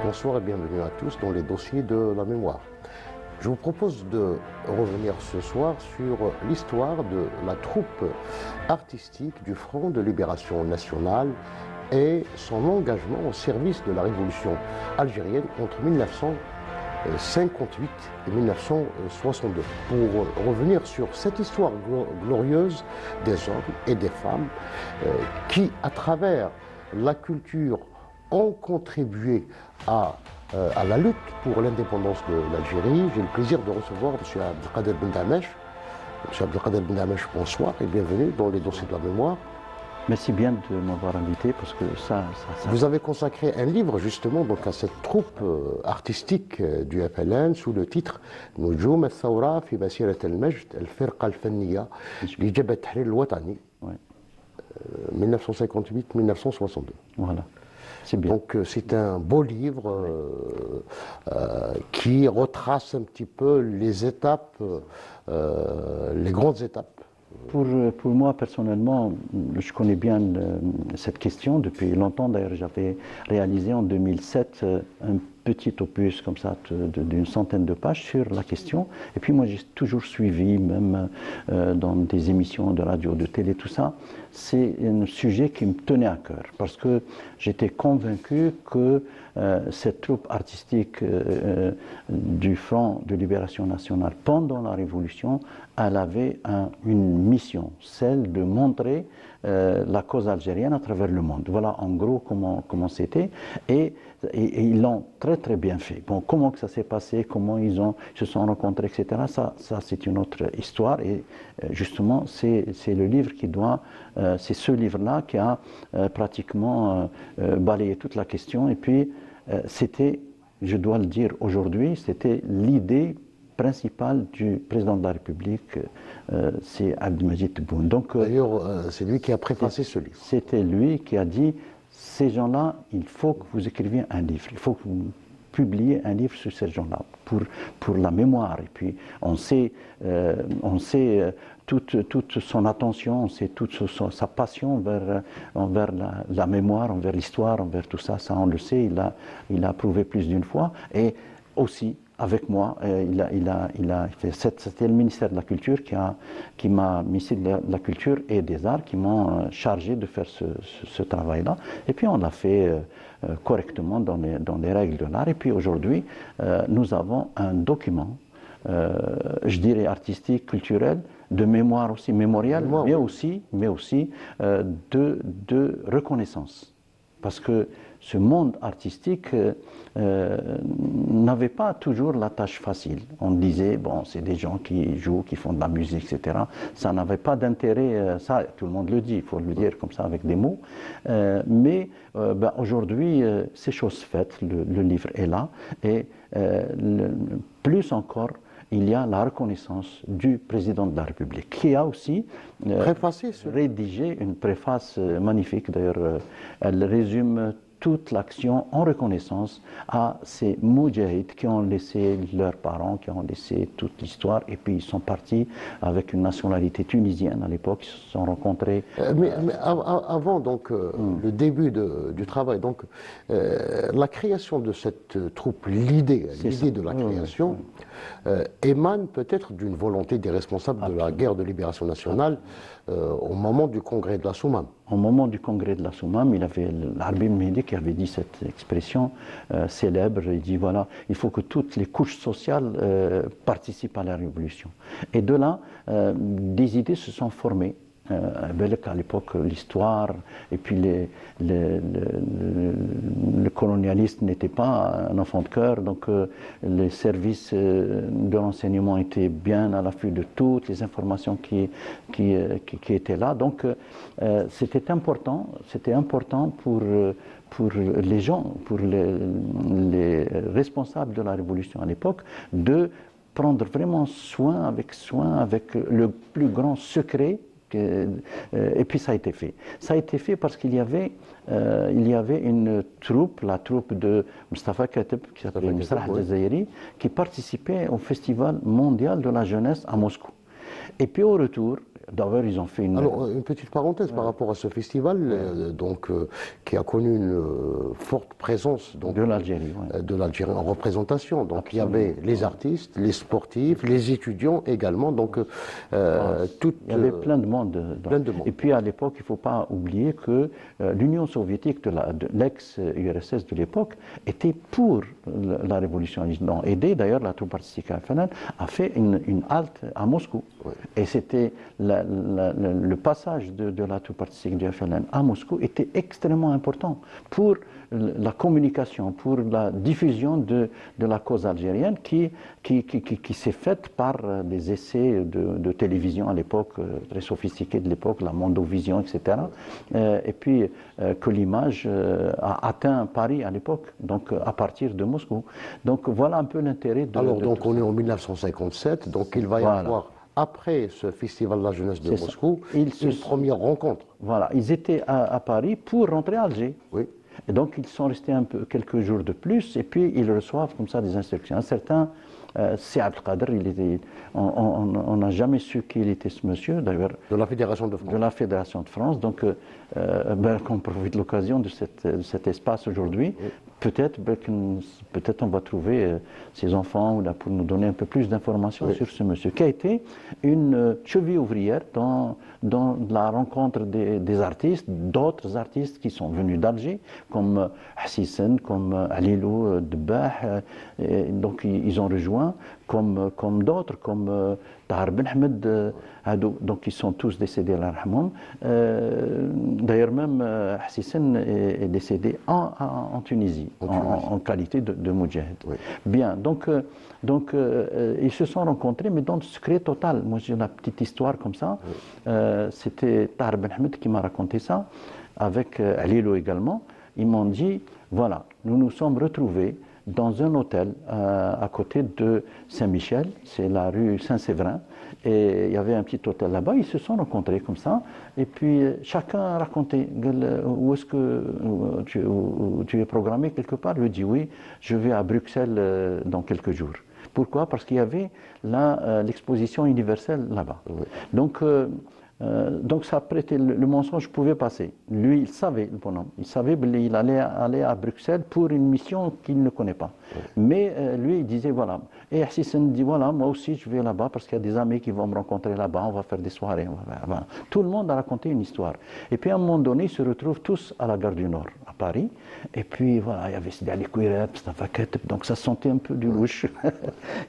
Bonsoir et bienvenue à tous dans les dossiers de la mémoire. Je vous propose de revenir ce soir sur l'histoire de la troupe artistique du Front de Libération Nationale et son engagement au service de la révolution algérienne entre 1958 et 1962. Pour revenir sur cette histoire glorieuse des hommes et des femmes qui, à travers la culture, ont contribué à la lutte pour l'indépendance de l'Algérie. J'ai le plaisir de recevoir M. Abdelkader Ben Damesh. M. Abdelkader Ben Damesh, bonsoir et bienvenue dans les dossiers de la mémoire. Merci bien de m'avoir invité parce que ça... Vous avez consacré un livre justement donc, à cette troupe artistique du FLN sous le titre Noujoum al-Thawra fi Masirat al-Majd al-Firqa al-Fanniya li Jabhat Tahrir al-Watani 1958-1962. Voilà. Bien. Donc c'est un beau livre qui retrace un petit peu les étapes, les grandes étapes. Pour moi personnellement, je connais bien cette question depuis longtemps. D'ailleurs, j'avais réalisé en 2007 un petit opus comme ça d'une centaine de pages sur la question. Et puis moi, j'ai toujours suivi, même dans des émissions de radio, de télé, tout ça. C'est un sujet qui me tenait à cœur parce que j'étais convaincu que cette troupe artistique du Front de Libération Nationale pendant la Révolution, elle avait une mission, celle de montrer la cause algérienne à travers le monde. Voilà en gros comment c'était. Et ils l'ont très très bien fait. Bon, comment que ça s'est passé, comment ils se sont rencontrés, etc. Ça c'est une autre histoire. Et justement, c'est le livre qui doit, c'est ce livre-là qui a pratiquement balayé toute la question. Et puis c'était, je dois le dire aujourd'hui, c'était l'idée principale du président de la République, c'est Abdelmadjid Tebboune. D'ailleurs, c'est lui qui a préfacé ce livre. C'était lui qui a dit, ces gens-là, il faut que vous écriviez un livre, il faut que vous publiez un livre sur ces gens-là, pour la mémoire. Et puis, on sait toute son attention, on sait toute sa passion envers la mémoire, envers l'histoire, envers tout ça. Ça, on le sait, il a prouvé plus d'une fois. Et aussi, avec moi, c'était le ministère de la Culture qui m'a mis de la Culture et des Arts qui m'ont chargé de faire ce travail-là. Et puis on l'a fait correctement dans les règles de l'art. Et puis aujourd'hui, nous avons un document, je dirais artistique, culturel, de mémoire aussi, mémorial, mais aussi de reconnaissance. Parce que ce monde artistique n'avait pas toujours la tâche facile. On disait, bon, c'est des gens qui jouent, qui font de la musique, etc. Ça n'avait pas d'intérêt, ça, tout le monde le dit, il faut le dire comme ça avec des mots. Mais aujourd'hui, c'est chose faite, le livre est là. Et plus encore, il y a la reconnaissance du président de la République, qui a aussi rédigé une préface magnifique. D'ailleurs, elle résume toute l'action en reconnaissance à ces moudjahids qui ont laissé leurs parents, qui ont laissé toute l'histoire, et puis ils sont partis avec une nationalité tunisienne à l'époque, ils se sont rencontrés. Mais avant donc le début du travail, donc la création de cette troupe, l'idée de la création émane peut-être d'une volonté des responsables de la guerre de libération nationale au moment du congrès de la Soumam. Au moment du congrès de la Soumam, il y avait l'Arbi Mehdi qui avait dit cette expression célèbre. Il dit voilà, il faut que toutes les couches sociales participent à la révolution. Et de là, des idées se sont formées. À l'époque, l'histoire et puis le colonialiste n'était pas un enfant de cœur, donc les services de renseignement étaient bien à l'affût de toutes les informations qui étaient là. Donc c'était important pour les gens, pour les responsables de la révolution à l'époque, de prendre vraiment soin avec le plus grand secret. Et puis ça a été fait. Ça a été fait parce qu'il y avait une troupe, la troupe de Mustafa Kateb, qui s'appelait Misrah al-Jazairi, qui participait au Festival mondial de la jeunesse à Moscou. Et puis au retour, d'ailleurs ils ont fait une... Alors une petite parenthèse par rapport à ce festival, qui a connu une forte présence donc, De l'Algérie, ouais. de l'Algérie en représentation. Donc Absolument. il y avait les artistes, les sportifs, les étudiants également. Donc Il y avait plein de monde. plein de monde. Et puis à l'époque, il ne faut pas oublier que l'Union soviétique de l'ex-URSS de l'époque était pour la révolution. Ils ont aidé, d'ailleurs, la troupe artistique FNL a fait une halte à Moscou. Oui. Et c'était le passage de la troupe artistique du FLN à Moscou était extrêmement important pour la communication, pour la diffusion de la cause algérienne qui s'est faite par des essais de télévision à l'époque, très sophistiqués de l'époque, la Mondovision, etc. Et puis que l'image a atteint Paris à l'époque, donc à partir de Moscou. Donc voilà un peu l'intérêt de... Alors de donc tout on ça. est en 1957, donc il va y Voilà. avoir, après ce festival de la jeunesse de C'est ça. Moscou, Ils se une sont- première rencontre. Voilà, ils étaient à Paris pour rentrer à Alger. Oui. Et donc ils sont restés un peu, quelques jours de plus, et puis ils reçoivent comme ça des instructions. Un certain c'est Abdelkader, on n'a jamais su qui il était ce monsieur, d'ailleurs, De la Fédération de France. de la Fédération de France. Donc, qu'on profite de l'occasion de cet espace aujourd'hui. Peut-être on va trouver ses enfants là, pour nous donner un peu plus d'informations Oui. sur ce monsieur, qui a été une cheville ouvrière dans la rencontre des artistes, d'autres artistes qui sont venus d'Alger, comme Hassisen, comme Alilou Debah. Donc, ils ont rejoint, comme d'autres, comme Tahar Ben Ahmed. Donc, ils sont tous décédés à l'arhamon. D'ailleurs, même Hassisen est décédé en Tunisie, en qualité de moudjahid. Oui. Bien, donc ils se sont rencontrés, mais dans le secret total. Moi, j'ai une petite histoire comme ça. C'était Tahar Ben Ahmed qui m'a raconté ça, avec Alilo également. Ils m'ont dit, voilà, nous nous sommes retrouvés dans un hôtel à côté de Saint-Michel, c'est la rue Saint-Séverin, et il y avait un petit hôtel là-bas. Ils se sont rencontrés comme ça, et puis chacun a raconté où est-ce que tu es programmé quelque part. Il dit oui, je vais à Bruxelles dans quelques jours. Pourquoi? Parce qu'il y avait l'exposition universelle là-bas. Oui. Donc ça prêtait, le mensonge pouvait passer. Lui, il savait, le bonhomme, il savait qu'il allait aller à Bruxelles pour une mission qu'il ne connaît pas. Oui. Mais lui, il disait voilà. Et Hassisen dit voilà, moi aussi je vais là-bas parce qu'il y a des amis qui vont me rencontrer là-bas, on va faire des soirées. Voilà. Tout le monde a raconté une histoire. Et puis à un moment donné, ils se retrouvent tous à la gare du Nord, à Paris. Et puis voilà, il y avait Sidi Ali Kouireb, Mustafa Keteb, donc ça sentait un peu du louche.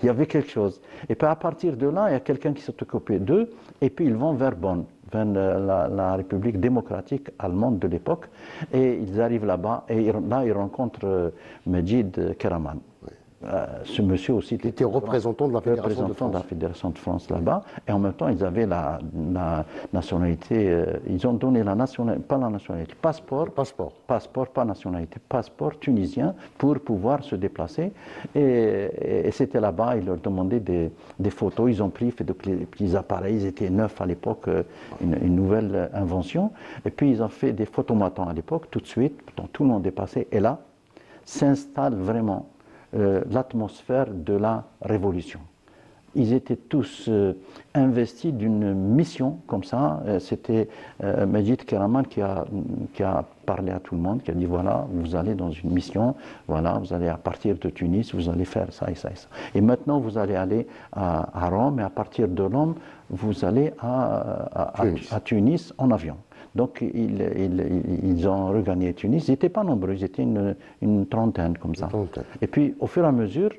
Il y avait quelque chose. Et puis à partir de là, il y a quelqu'un qui s'est occupé d'eux, et puis ils vont vers Bonn, vers la République démocratique allemande de l'époque, et ils arrivent là-bas, et là ils rencontrent Majid Karaman. Ce monsieur aussi était représentant de la Fédération de France là-bas, et en même temps ils avaient la nationalité, ils ont donné la nationalité, pas la nationalité, passeport, pas nationalité, passeport tunisien pour pouvoir se déplacer, et c'était là-bas, ils leur demandaient des photos, ils ont fait de petits appareils, ils étaient neufs à l'époque, une nouvelle invention, et puis ils ont fait des photomatons à l'époque, tout de suite, donc tout le monde est passé, et là s'installe vraiment l'atmosphère de la révolution. Ils étaient tous investis d'une mission comme ça. C'était Majid Karaman qui a parlé à tout le monde, qui a dit voilà, vous allez dans une mission, voilà, vous allez à partir de Tunis, vous allez faire ça et ça et ça. Et maintenant, vous allez aller à Rome, et à partir de Rome, vous allez à Tunis en avion. Donc, ils ont regagné Tunis. Ils n'étaient pas nombreux, ils étaient une trentaine comme ça. Et puis, au fur et à mesure,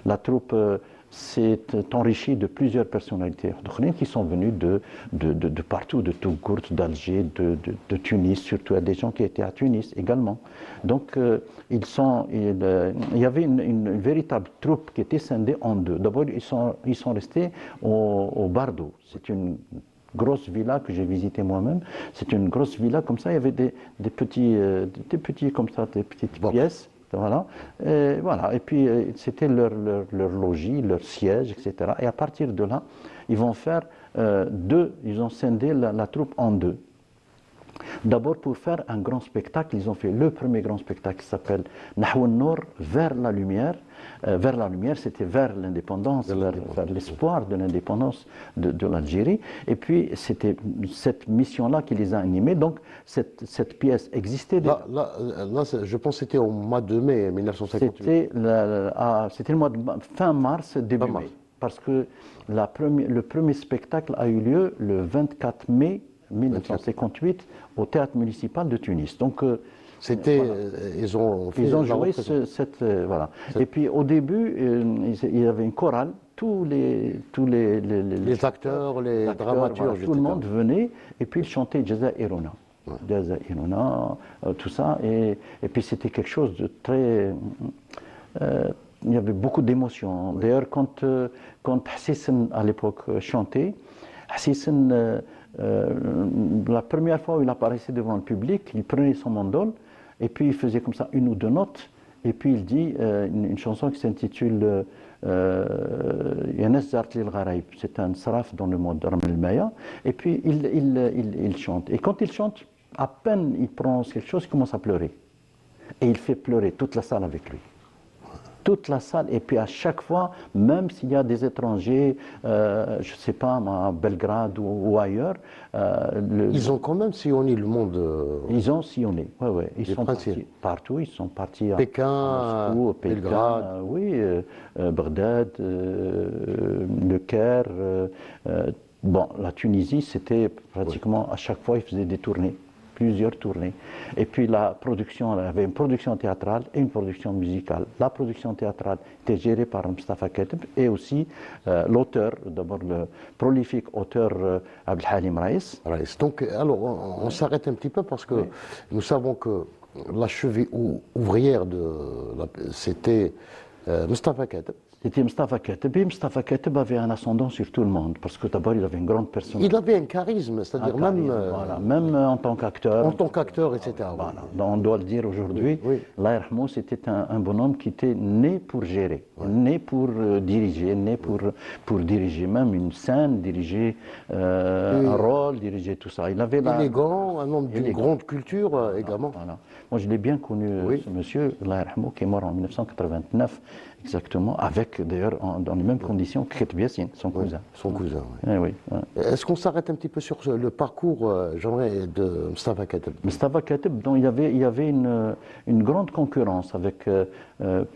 la troupe s'est enrichie de plusieurs personnalités qui sont venues de partout, de Tougourt, d'Alger, de Tunis, surtout il y a des gens qui étaient à Tunis également. Donc, il y avait une véritable troupe qui était scindée en deux. D'abord, ils sont restés au Bardo. C'est une grosse villa que j'ai visitée moi-même. C'est une grosse villa comme ça. Il y avait des petits comme ça, des petites pièces. Voilà. Et puis c'était leur logis, leur siège, etc. Et à partir de là, ils vont faire ils ont scindé la troupe en deux. D'abord, pour faire un grand spectacle, ils ont fait le premier grand spectacle qui s'appelle Nahwa Nour, vers la lumière. Vers la lumière, c'était vers l'indépendance, vers l'espoir de l'indépendance de l'Algérie. Et puis, c'était cette mission-là qui les a animés. Donc, cette pièce existait déjà. Je pense que c'était au mois de mai 1958. C'était le mois de fin mars, début mai. Parce que le premier spectacle a eu lieu le 24 mai 1958 au théâtre municipal de Tunis. Donc, ils ont joué voilà. Et puis au début, il y avait une chorale. Tous les acteurs, les dramaturges, tout le monde venait et puis ils chantaient Jaza Iruna. Jaza Iruna, tout ça. Et puis c'était quelque chose de très. Il y avait beaucoup d'émotions. Oui. D'ailleurs, quand Hassisen à l'époque chantait, Hassisen. La première fois où il apparaissait devant le public, il prenait son mandole et puis il faisait comme ça une ou deux notes et puis il dit une chanson qui s'intitule Yanes Zart Lil Gharaib. C'est un saraf dans le mode Ramel Maya et puis il chante. Et quand il chante, à peine il prononce quelque chose, il commence à pleurer. Et il fait pleurer toute la salle avec lui. Toute la salle, et puis à chaque fois, même s'il y a des étrangers, je ne sais pas, à Belgrade ou ailleurs. Ils ont quand même sillonné le monde. Ils ont sillonné, oui, oui. Ils sont partis partout, ils sont partis à Moscou, Pékin, Belgrade. Oui, Bagdad, Le Caire. Bon, la Tunisie, c'était pratiquement, à chaque fois, ils faisaient des tournées. Plusieurs tournées. Et puis la production, il y avait une production théâtrale et une production musicale. La production théâtrale était gérée par Mustafa Keteb et aussi l'auteur, d'abord le prolifique auteur Abdelhalim Raïs. Donc, alors, on s'arrête un petit peu parce que nous savons que la cheville ouvrière c'était Mustafa Keteb. C'était Mustafa Keteb. Et Mustafa Keteb avait un ascendant sur tout le monde, parce que d'abord, il avait une grande personnalité. Il avait un charisme, c'est-à-dire même en tant qu'acteur. En tant qu'acteur, etc. Voilà. On doit le dire aujourd'hui. Allah yarhamou, c'était un bonhomme qui était né pour gérer, né pour diriger, né pour diriger même une scène, diriger un rôle, diriger tout ça. Il avait élégant, un homme d'une grande culture également. Voilà. Moi, je l'ai bien connu, ce monsieur, Allah yarhamou, qui est mort en 1989. Exactement, avec d'ailleurs dans les mêmes conditions que Keteb Yassine, son cousin. Son cousin, oui. Oui. Est-ce qu'on s'arrête un petit peu sur le parcours de Mustafa Keteb? Mustafa Keteb, dont il y avait une grande concurrence avec.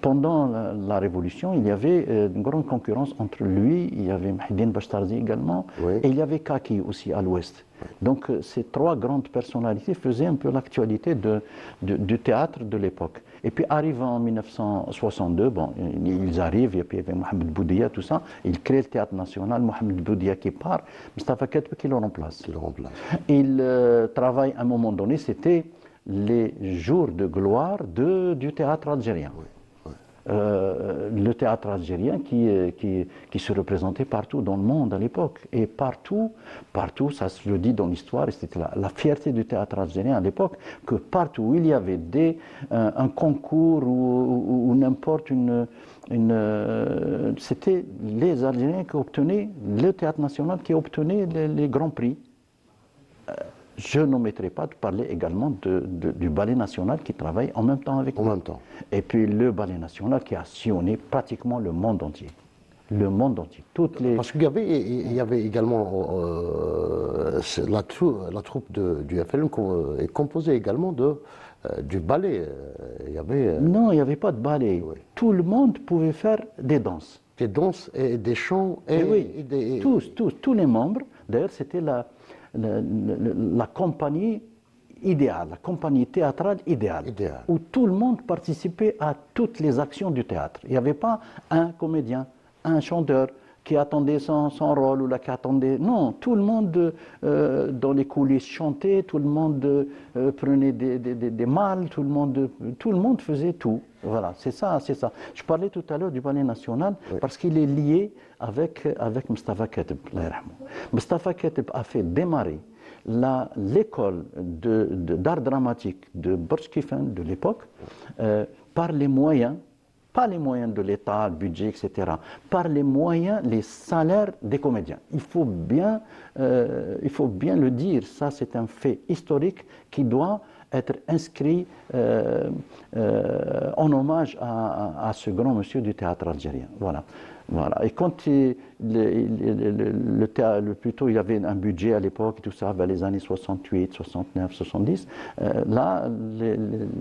Pendant la Révolution, il y avait une grande concurrence entre lui, il y avait Mahidine Bashtarzi également, et il y avait Kaki aussi à l'ouest. Donc ces trois grandes personnalités faisaient un peu l'actualité du théâtre de l'époque. Et puis arrivant en 1962, bon, ils arrivent, et puis il y avait Mohamed Boudia, tout ça, ils créent le théâtre national, Mohamed Boudia qui part, Mustafa Keteb qui le remplace. Il travaille à un moment donné, c'était les jours de gloire du théâtre algérien. Le théâtre algérien qui se représentait partout dans le monde à l'époque. Et partout, ça se le dit dans l'histoire, et c'était la fierté du théâtre algérien à l'époque, que partout où il y avait un concours ou n'importe c'était les Algériens qui obtenaient, le théâtre national qui obtenait les grands prix. Je n'omettrai pas de parler également du ballet national qui travaille en même temps avec nous. En même temps. Et puis le ballet national qui a sillonné pratiquement le monde entier. Le monde entier. Parce qu'il y avait également la troupe du FLN est composée également du ballet. Non, il n'y avait pas de ballet. Oui. Tout le monde pouvait faire des danses. Des danses et des chants. Tous les membres. D'ailleurs, c'était la compagnie idéale, la compagnie théâtrale idéale, où tout le monde participait à toutes les actions du théâtre. Il n'y avait pas un comédien, un chanteur qui attendait son rôle ou qui attendait... Non, tout le monde dans les coulisses chantait, tout le monde prenait des malles, tout le monde faisait tout. Voilà, c'est ça. Je parlais tout à l'heure du ballet national parce qu'il est lié avec Mustafa Keteb. Mustafa Keteb a fait démarrer l'école d'art dramatique de Burj Kifen de l'époque par les moyens pas les moyens de l'État, le budget, etc., par les moyens, les salaires des comédiens. Il faut bien le dire, ça c'est un fait historique qui doit être inscrit en hommage à ce grand monsieur du théâtre algérien. Voilà. Voilà. Et quand plutôt il y avait un budget à l'époque, tout ça, vers les années 68, 69, 70, là,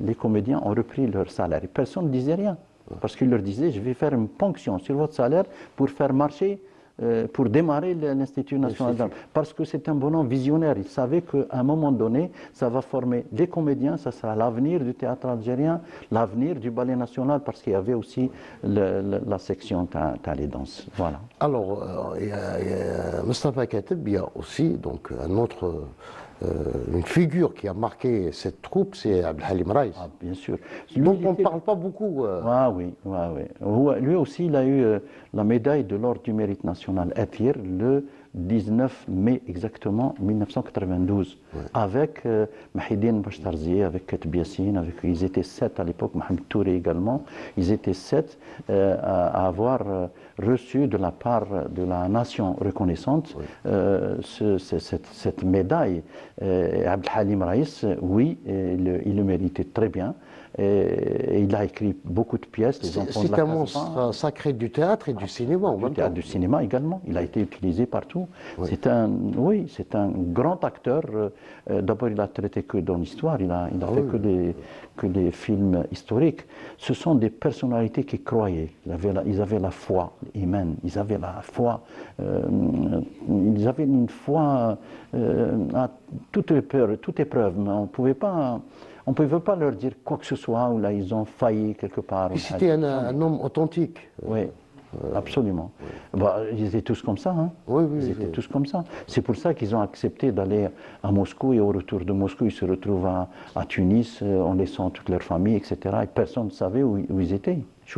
les comédiens ont repris leur salaire. Et personne ne disait rien. Parce qu'il leur disait, je vais faire une ponction sur votre salaire pour faire marcher, pour démarrer l'Institut national d'art. Parce que c'est un bonhomme visionnaire. Il savait qu'à un moment donné, ça va former des comédiens, ça sera l'avenir du théâtre algérien, l'avenir du ballet national, parce qu'il y avait aussi la section Thalie Danse. Voilà. Alors, Moustapha Kateb, il y a aussi donc, une figure qui a marqué cette troupe, c'est Abdelhalim Raïs. Ah, bien sûr. Donc on ne parle pas beaucoup. Ah oui, lui aussi, il a eu la médaille de l'Ordre du Mérite National Athir le 19 mai exactement 1992, avec Mahidine Bachtarzi, avec Kateb Yassine, ils étaient 7 à l'époque, Mohamed Touré également, ils étaient 7 à avoir reçu de la part de la nation reconnaissante cette médaille. Abdelhalim Raïs, oui, il le méritait très bien. Et il a écrit beaucoup de pièces. C'est un monstre sacré du théâtre et du cinéma. Du théâtre, du cinéma également. Il a été utilisé partout. Oui. C'est un grand acteur. D'abord, il n'a traité que dans l'histoire. Il a fait que des films historiques. Ce sont des personnalités qui croyaient. Ils avaient la foi humaine. Ils avaient la foi. Ils avaient une foi à toute épreuve. Mais on ne pouvait pas leur dire quoi que ce soit, ou là ils ont failli quelque part. C'était un homme authentique. Oui, absolument. Oui. Bah, ils étaient tous comme ça. Hein. Oui, ils étaient tous comme ça. C'est pour ça qu'ils ont accepté d'aller à Moscou, et au retour de Moscou, ils se retrouvent à Tunis en laissant toute leur famille, etc. Et personne ne savait où ils étaient. Il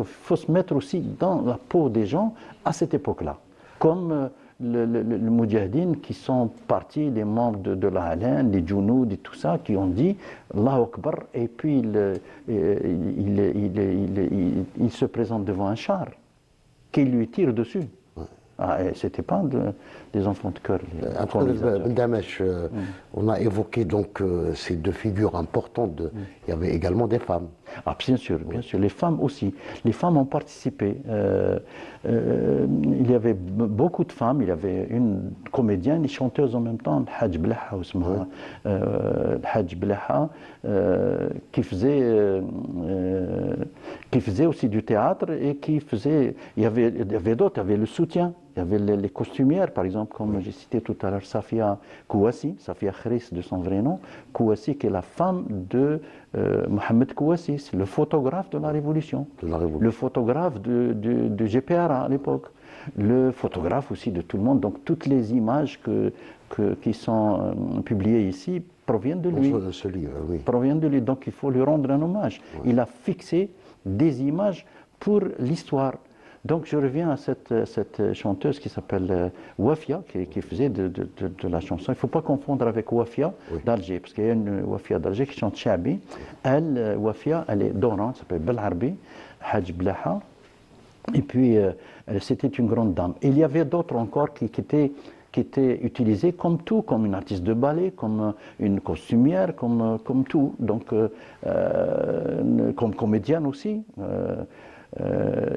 faut se mettre aussi dans la peau des gens à cette époque-là. Comme le Moudjahidine qui sont partis, les membres de la Halen, les Djounoud et tout ça, qui ont dit Allahu Akbar, et puis il se présente devant un char qui lui tire dessus. C'était pas des enfants de cœur. Après Ben Damesh, on a évoqué donc ces deux figures importantes. Il y avait également des femmes. Ah, bien sûr, les femmes aussi. Les femmes ont participé. Il y avait beaucoup de femmes. Il y avait une comédienne et chanteuse en même temps, Hadj Blaha, Hadj Blaha, qui faisait aussi du théâtre et qui faisait. Il y avait d'autres. Il y avait le soutien. Il y avait les costumières, par exemple, comme j'ai cité tout à l'heure, Safia Kouassi, Safia Khris de son vrai nom, Kouassi qui est la femme de Mohamed Kouassi, c'est le photographe de la Révolution, le photographe de GPRA à l'époque, le photographe aussi de tout le monde. Donc toutes les images qui sont publiées ici proviennent de lui. Ce livre, oui. Proviennent de lui, donc il faut lui rendre un hommage. Oui. Il a fixé des images pour l'histoire. Donc je reviens à cette chanteuse qui s'appelle Wafia, qui faisait de la chanson. Il ne faut pas confondre avec Wafia d'Alger, parce qu'il y a une Wafia d'Alger qui chante Chabi. Elle, Wafia, elle est d'Oran, elle s'appelle Belarbi, Hadj Blaha. Et puis, c'était une grande dame. Et il y avait d'autres encore qui étaient utilisées comme tout, comme une artiste de ballet, comme une costumière, comme tout. Donc, comme comédienne aussi.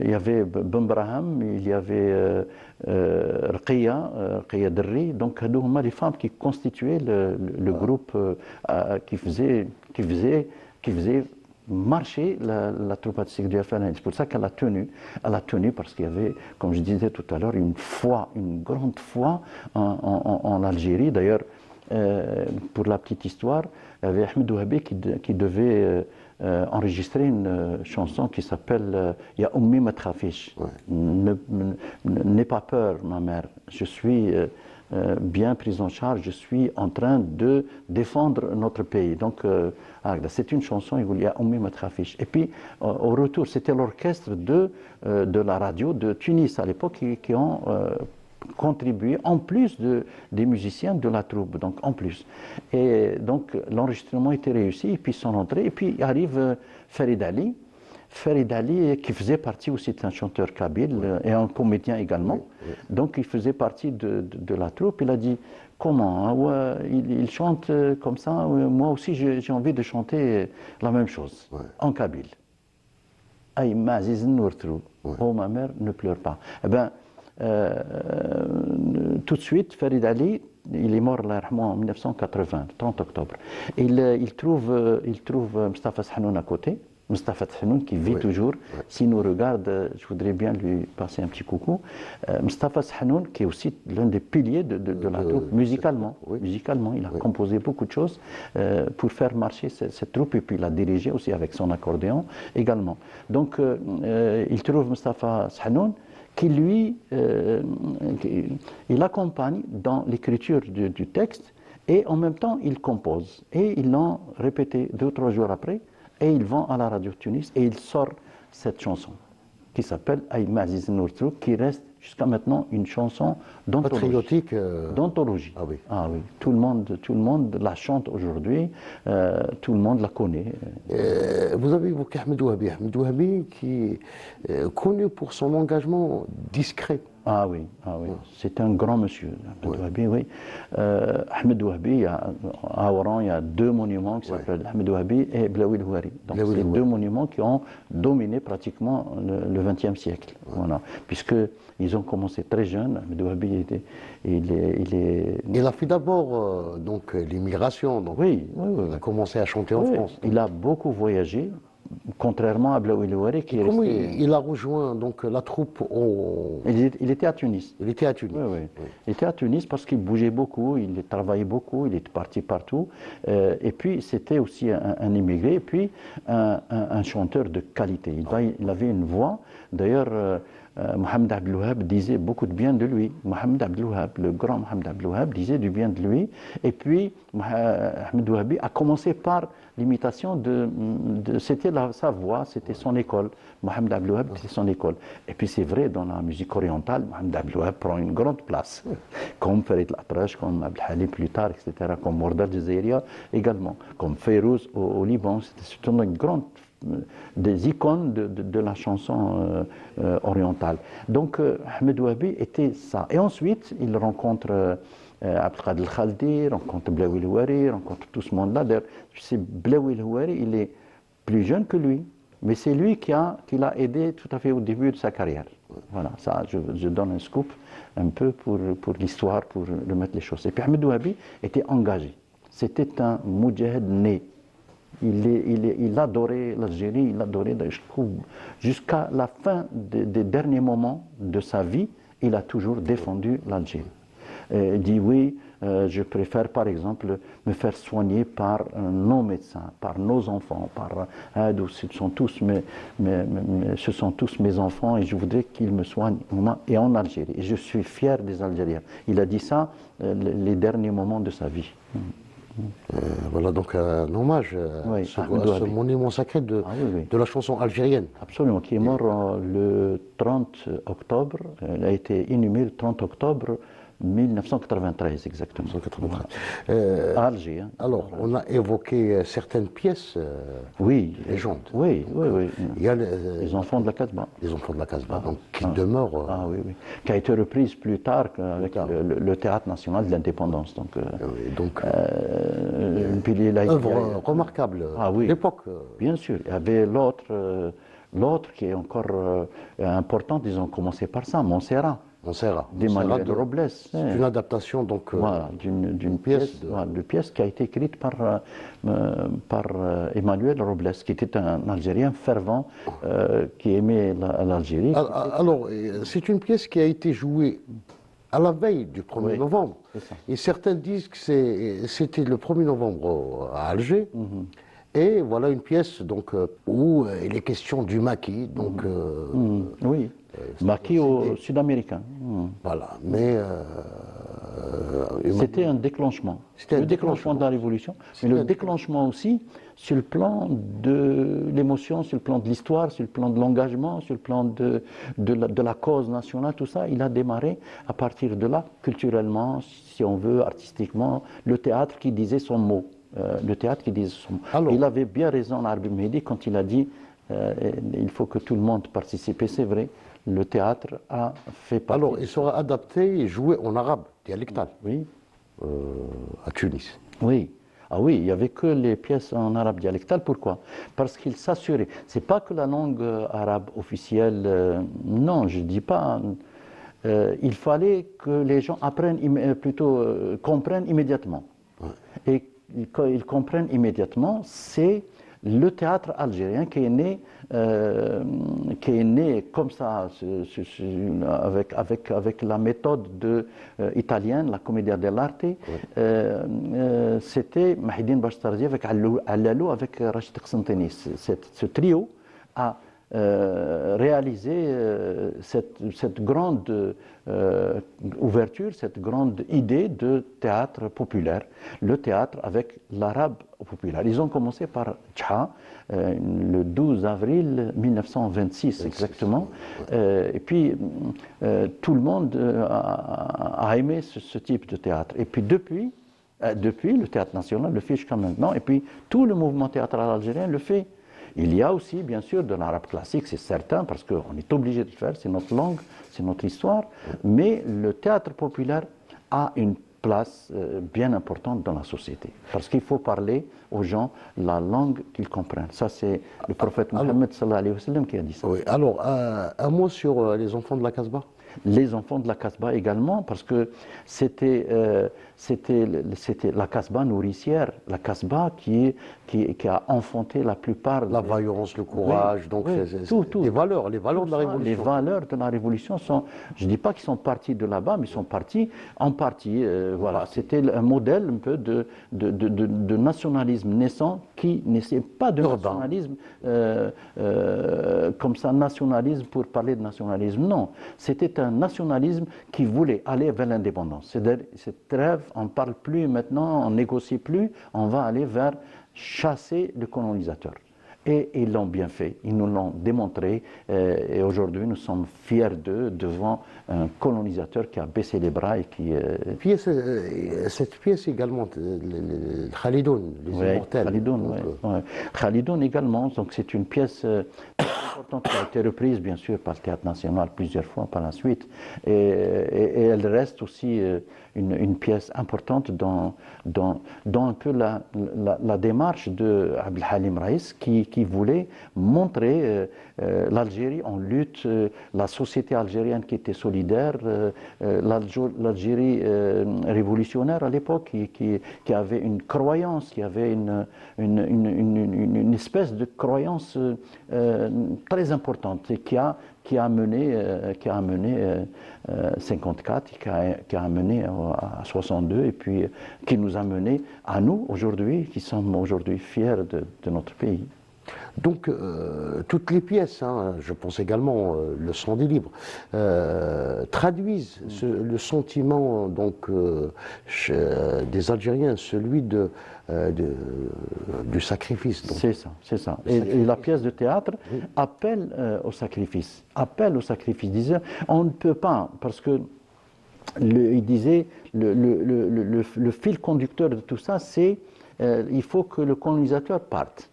Il y avait Bembraham, il y avait Rqiya Derri, donc les femmes qui constituaient le groupe qui faisait marcher la troupe artistique du FLN. C'est pour ça qu'elle a tenu. Elle a tenu parce qu'il y avait, comme je disais tout à l'heure, une grande foi en Algérie. D'ailleurs, pour la petite histoire, il y avait Ahmed Ouhabi qui devait enregistrer une chanson qui s'appelle Ya Ummi ma tkhafish. N'aie pas peur, ma mère. Je suis bien prise en charge, je suis en train de défendre notre pays. Donc, c'est une chanson, il y a Ummi ma tkhafish. Et puis, au retour, c'était l'orchestre de la radio de Tunis à l'époque qui ont contribué, en plus des musiciens de la troupe, donc en plus. Et donc l'enregistrement était réussi, et puis ils sont rentrés, et puis arrive Farid Ali. Farid Ali, qui faisait partie aussi d'un chanteur kabyle et un comédien également. Donc il faisait partie de la troupe. Il a dit comment hein, ouais, il chante comme ça, moi aussi j'ai envie de chanter la même chose en kabyle. Aïe, Maziz Nourtrou, oh ma mère, ne pleure pas. Eh bien, tout de suite, Farid Ali, il est mort là, en 1980, 30 octobre. Il trouve Mustafa Sahnoun à côté. Mustafa Sahnoun qui vit toujours. S'il nous regarde, je voudrais bien lui passer un petit coucou. Mustafa Sahnoun qui est aussi l'un des piliers de la troupe musicalement. Musicalement, il a composé beaucoup de choses pour faire marcher cette troupe et puis il a dirigé aussi avec son accordéon également. Donc il trouve Mustafa Sahnoun qui lui, il accompagne dans l'écriture du texte et en même temps il compose. Et ils l'ont répété 2 ou 3 jours après et ils vont à la radio Tunis et il sort cette chanson qui s'appelle Aïm Aziz Nourtrou, qui reste jusqu'à maintenant une chanson d'anthologie. Patriotique. D'anthologie. Ah oui. Ah oui. Tout le monde la chante aujourd'hui, tout le monde la connaît. Vous avez évoqué Ahmed Ouabi. Ahmed Ouabi qui est connu pour son engagement discret. Ah oui, c'est un grand monsieur, Ahmed Ouabi, oui. Ahmed Ouabi, à Oran, il y a 2 monuments qui s'appellent Ahmed Ouabi et Blaoui Houari. Donc c'est 2 monuments qui ont dominé pratiquement le XXe siècle. Voilà. Puisqu'ils ont commencé très jeunes. Ahmed Ouabi, Il a fait d'abord donc l'immigration. Oui. Il a commencé à chanter en France. Il a beaucoup voyagé. Contrairement à Blaoui Houari qui est comment resté... il a rejoint donc la troupe Il était à Tunis. Il était à Tunis. Oui. Il était à Tunis parce qu'il bougeait beaucoup, il travaillait beaucoup, il était parti partout. Et puis c'était aussi un immigré, et puis un chanteur de qualité. Il avait une voix. D'ailleurs, Mohamed Abdel Wahab disait beaucoup de bien de lui. Mohamed Abdel Wahab, le grand Mohamed Abdel Wahab, disait du bien de lui. Et puis, Ahmed Ouabi a commencé par l'imitation c'était sa voix, c'était son école. Mohamed Abdel Wahab, c'était son école. Et puis c'est vrai, dans la musique orientale, Mohamed Abdel Wahab prend une grande place. Comme Farid Al-Atrash, comme Abdel Halim plus tard, etc. Comme Morda Jazeria également. Comme Fayrouz au Liban. C'était une grande des icônes de la chanson orientale. Donc Ahmed Ouabi était ça. Et ensuite, il rencontre Abdelkader Khaldi, rencontre Blaoui Houari, rencontre tout ce monde-là. D'ailleurs, Blaoui Houari, il est plus jeune que lui, mais c'est lui qui l'a aidé tout à fait au début de sa carrière. Voilà, ça, je donne un scoop un peu pour l'histoire, pour remettre les choses. Et puis Ahmed Ouabi était engagé. C'était un moudjahid né. Il adorait l'Algérie, il adorait, je trouve, jusqu'à la fin des derniers moments de sa vie, il a toujours défendu l'Algérie. Il dit oui, je préfère par exemple me faire soigner par nos médecins, par nos enfants, ce sont tous mes enfants et je voudrais qu'ils me soignent et en Algérie. Et je suis fier des Algériens. Il a dit ça les derniers moments de sa vie. Voilà donc un hommage à ce monument sacré de la chanson algérienne. Absolument, qui est mort le 30 octobre, il a été inhumé le 30 octobre 1993 exactement. 1993. À Alger. Hein. Alors, on a évoqué certaines pièces légendes. Oui. Il y a les enfants de la Casbah. Les enfants de la Casbah, donc qui demeurent. Qui a été reprise plus tard avec le Théâtre National de l'Indépendance. Donc, œuvre remarquable de l'époque. Bien sûr. Il y avait l'autre qui est encore important, ils ont commencé par ça, Montserrat. D'Emmanuel Robles. C'est une adaptation donc d'une pièce qui a été écrite par Emmanuel Robles, qui était un Algérien fervent qui aimait l'Algérie. Alors, c'est une pièce qui a été jouée à la veille du 1er novembre. Et certains disent que c'était le 1er novembre à Alger. Et voilà une pièce donc, où il est question du maquis. Donc, maquis sud-américain. Voilà, mais... c'était un déclenchement. C'était le déclenchement de la Révolution, mais le déclenchement aussi sur le plan de l'émotion, sur le plan de l'histoire, sur le plan de l'engagement, sur le plan de la cause nationale, tout ça, il a démarré à partir de là, culturellement, si on veut, artistiquement, le théâtre qui disait son mot. Il avait bien raison, Arbi Mehdi, quand il a dit Il faut que tout le monde participe. Et c'est vrai, le théâtre a fait partie. Alors, il sera adapté et joué en arabe dialectal Oui, à Tunis. oui. Ah oui, il n'y avait que les pièces en arabe dialectal. Pourquoi? Parce qu'il s'assurait. C'est pas que la langue arabe officielle. Non, je dis pas. Il fallait que les gens apprennent, comprennent immédiatement. Et quand ils comprennent immédiatement, c'est le théâtre algérien qui est né comme ça, avec la méthode italienne, la commedia dell'arte. C'était Mahidine Bachtardi avec Allalou, avec Rachid Qsentini. Ce trio a réalisé cette grande ouverture, cette grande idée de théâtre populaire, le théâtre avec l'arabe populaire. Ils ont commencé par Tcha, le 12 avril 1926 exactement, et puis tout le monde a aimé ce type de théâtre. Et puis depuis, le théâtre national le fait jusqu'à maintenant, et puis tout le mouvement théâtral algérien le fait. Il y a aussi, bien sûr, de l'arabe classique, c'est certain, parce qu'on est obligé de le faire, c'est notre langue, c'est notre histoire, mais le théâtre populaire a une place bien importante dans la société, parce qu'il faut parler aux gens la langue qu'ils comprennent. Ça, c'est le prophète Mohammed sallallahu alayhi wa sallam qui a dit ça. Oui. Alors, un mot sur les enfants de la Casbah. Les enfants de la Casbah également, parce que c'était la Casbah nourricière, la Casbah qui a enfanté la plupart. La vaillance, le courage, oui, donc oui, tout. Les valeurs de la Révolution. Les valeurs de la Révolution sont, je ne dis pas qu'ils sont partis de là-bas, mais ils sont partis en partie. Voilà, c'était un modèle un peu de nationalisme naissant qui n'essaie pas de nationalisme comme ça, nationalisme pour parler de nationalisme. Non, c'était un nationalisme qui voulait aller vers l'indépendance. C'est-à-dire, cette rêve, on ne parle plus maintenant, on ne négocie plus, on va aller vers chasser le colonisateur. Et ils l'ont bien fait, ils nous l'ont démontré, et aujourd'hui nous sommes fiers d'eux devant un colonisateur qui a baissé les bras et qui... Cette pièce également, Khalidoun, les Immortels. Khalidoun également, donc c'est une pièce importante qui a été reprise bien sûr par le Théâtre National plusieurs fois par la suite, et elle reste aussi une pièce importante dans un peu la démarche de Abdelhalim Raïs qui voulait montrer l'Algérie en lutte, la société algérienne qui était solidaire, l'Algérie révolutionnaire à l'époque qui avait une croyance, qui avait une espèce de croyance très importante et qui a amené 54, qui a amené à 62 et puis qui nous a mené à nous aujourd'hui, qui sommes aujourd'hui fiers de notre pays. Donc, toutes les pièces, je pense également Le Sang des Libres, traduisent le sentiment donc, des Algériens, celui du sacrifice. C'est ça. Et la pièce de théâtre appelle au sacrifice. Il disait, on ne peut pas, parce que il disait, le fil conducteur de tout ça, c'est il faut que le colonisateur parte.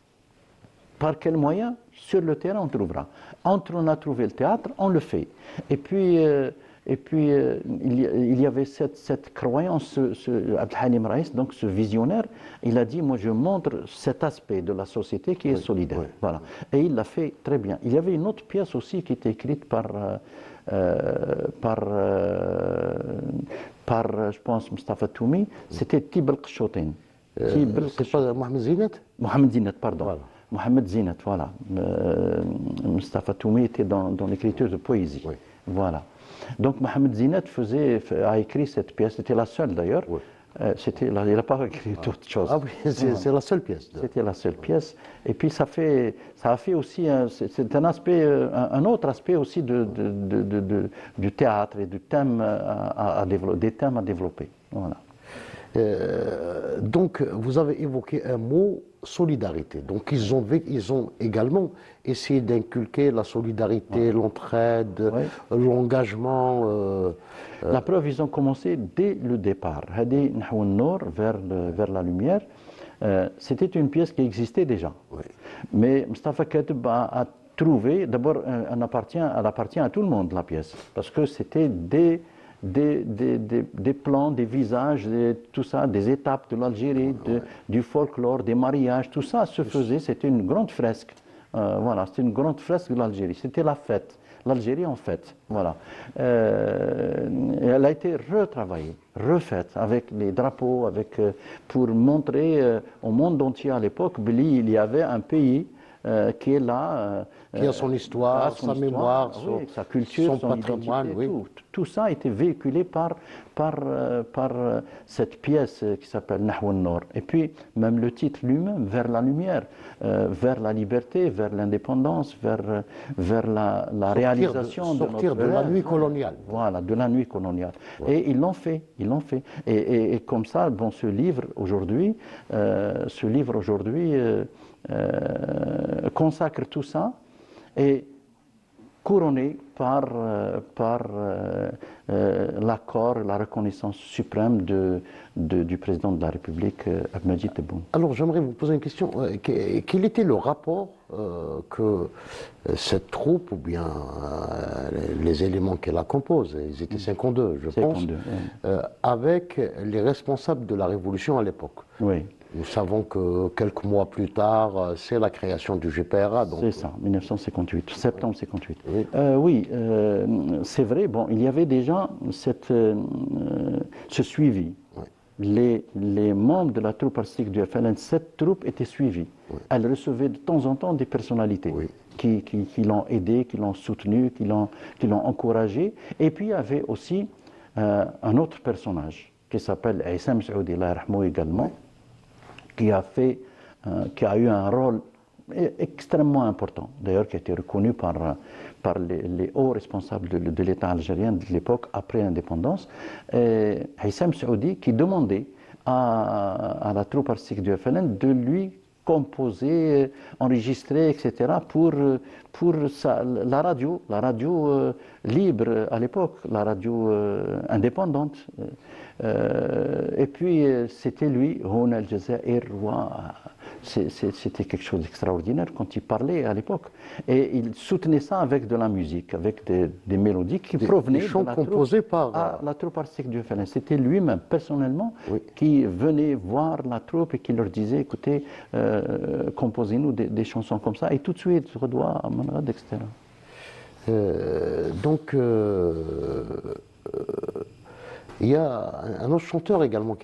Par quel moyen? Sur le terrain, on trouvera. On a trouvé le théâtre, on le fait. Et puis il y avait cette croyance, Abdelhalim Raïs, donc ce visionnaire, il a dit, moi je montre cet aspect de la société qui est solidaire. Voilà. Et il l'a fait très bien. Il y avait une autre pièce aussi qui était écrite par je pense, Mustafa Toumi, c'était Tib el-Qchotin. C'est pas Mohamed Zinat? Mohamed Zinat, pardon. Voilà. Mohamed Zinat, voilà. Mustafa Toumi était dans l'écriture de poésie. Oui. Voilà. Donc Mohamed Zinat a écrit cette pièce, c'était la seule d'ailleurs. Oui. Il n'a pas écrit d'autres choses. Ah oui, c'est la seule pièce. C'était la seule pièce. Et puis ça a fait aussi, c'est un autre aspect aussi du théâtre et du thème des thèmes à développer. Voilà. Donc, vous avez évoqué un mot, solidarité. Donc, ils ont également essayé d'inculquer la solidarité, l'entraide, l'engagement. La preuve, ils ont commencé dès le départ. Hadi Nahou Nord, vers la lumière. C'était une pièce qui existait déjà. Oui. Mais Mustafa Kateb a trouvé, d'abord, elle appartient à tout le monde, la pièce, parce que c'était des plans, des visages, tout ça, des étapes de l'Algérie, du folklore, des mariages, tout ça se faisait, c'était une grande fresque. Voilà, c'était une grande fresque de l'Algérie, c'était la fête, l'Algérie en fête, voilà. Et elle a été retravaillée, refaite avec les drapeaux, pour montrer au monde entier à l'époque qu'il y avait un pays qui est là, qui a son histoire, sa mémoire, sa culture, son patrimoine. identité, tout ça a été véhiculé par cette pièce qui s'appelle Nahwa an-Nour. Et puis, même le titre lui-même, vers la lumière, vers la liberté, vers l'indépendance, vers la réalisation de sortir de la nuit coloniale. Voilà, de la nuit coloniale. Ouais. Et ils l'ont fait, ils l'ont fait. Et comme ça, bon, ce livre aujourd'hui consacre tout ça et couronné par l'accord, la reconnaissance suprême du président de la République, Abdelmadjid Tebboune. Alors j'aimerais vous poser une question. Quel était le rapport que cette troupe, ou bien les éléments qui la composent, ils étaient 52, je pense, oui. Avec les responsables de la Révolution à l'époque? Oui. Nous savons que quelques mois plus tard, c'est la création du GPRA. C'est ça, 1958, septembre 58. Oui, c'est vrai. Bon, il y avait déjà ce suivi. Oui. Les membres de la troupe artistique du FLN, cette troupe était suivie. Oui. Elle recevait de temps en temps des personnalités oui. qui l'ont aidé, qui l'ont soutenu, qui l'ont encouragé. Et puis il y avait aussi un autre personnage qui s'appelle Aïssam Saoudi, également. Oui. Qui a eu un rôle extrêmement important, d'ailleurs qui a été reconnu par les hauts responsables de l'État algérien de l'époque après l'indépendance, Aïssam Saoudi, qui demandait à la troupe artistique du FLN de lui composer, enregistrer, etc. pour la radio libre à l'époque, la radio indépendante. Et puis c'était lui, Houn al-Jazair, c'était quelque chose d'extraordinaire quand il parlait à l'époque. Et il soutenait ça avec de la musique, avec des mélodies qui provenaient de la troupe artistique du FLN. C'était lui-même, personnellement, oui. qui venait voir la troupe et qui leur disait, écoutez, composez-nous des chansons comme ça, et tout de suite, Redoua, Manrad, etc. Il y a un autre chanteur également